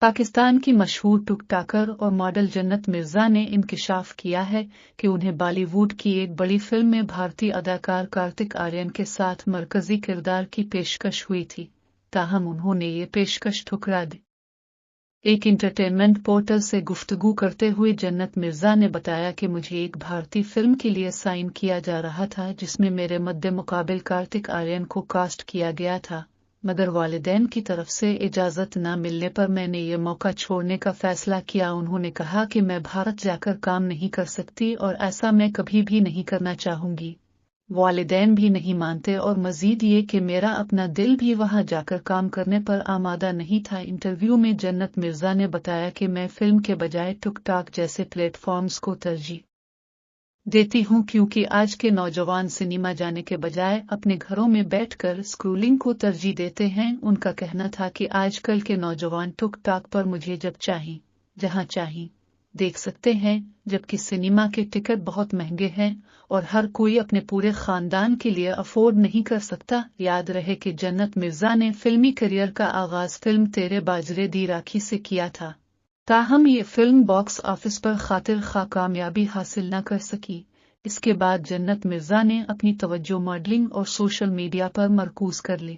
पाकिस्तान की मशहूर टिकटॉकर और मॉडल जन्नत मिर्जा ने इंकशाफ किया है कि उन्हें बॉलीवुड की एक बड़ी फिल्म में भारतीय अदाकार कार्तिक आर्यन के साथ मरकजी किरदार की पेशकश हुई थी, ताहम उन्होंने ये पेशकश ठुकरा दी। एक इंटरटेनमेंट पोर्टल से गुफ्तगू करते हुए जन्नत मिर्जा ने बताया कि मुझे एक भारतीय फिल्म के लिए साइन किया जा रहा था जिसमें मेरे मद्दे मुकाबिल कार्तिक आर्यन को कास्ट किया गया था, मगर वालिदैन की तरफ से इजाजत न मिलने पर मैंने ये मौका छोड़ने का फैसला किया। उन्होंने कहा कि मैं भारत जाकर काम नहीं कर सकती और ऐसा मैं कभी भी नहीं करना चाहूंगी। वालिदैन भी नहीं मानते और मजीद ये कि मेरा अपना दिल भी वहां जाकर काम करने पर आमादा नहीं था। इंटरव्यू में जन्नत मिर्जा ने बताया कि मैं फिल्म के बजाय टिकटॉक जैसे प्लेटफॉर्म्स को तरजीह देती हूं क्योंकि आज के नौजवान सिनेमा जाने के बजाय अपने घरों में बैठकर स्क्रोलिंग को तरजीह देते हैं। उनका कहना था कि आजकल के नौजवान टिकटॉक पर मुझे जब चाहें जहां चाहें देख सकते हैं, जबकि सिनेमा के टिकट बहुत महंगे हैं और हर कोई अपने पूरे खानदान के लिए अफोर्ड नहीं कर सकता। याद रहे कि जन्नत मिर्जा ने फिल्मी करियर का आगाज फिल्म तेरे बाजरे दी राखी से किया था, ताहम ये फिल्म बॉक्स ऑफिस पर खातिर खा कामयाबी हासिल न कर सकी। इसके बाद जन्नत मिर्जा ने अपनी तवज्जो मॉडलिंग और सोशल मीडिया पर मरकूज कर ली।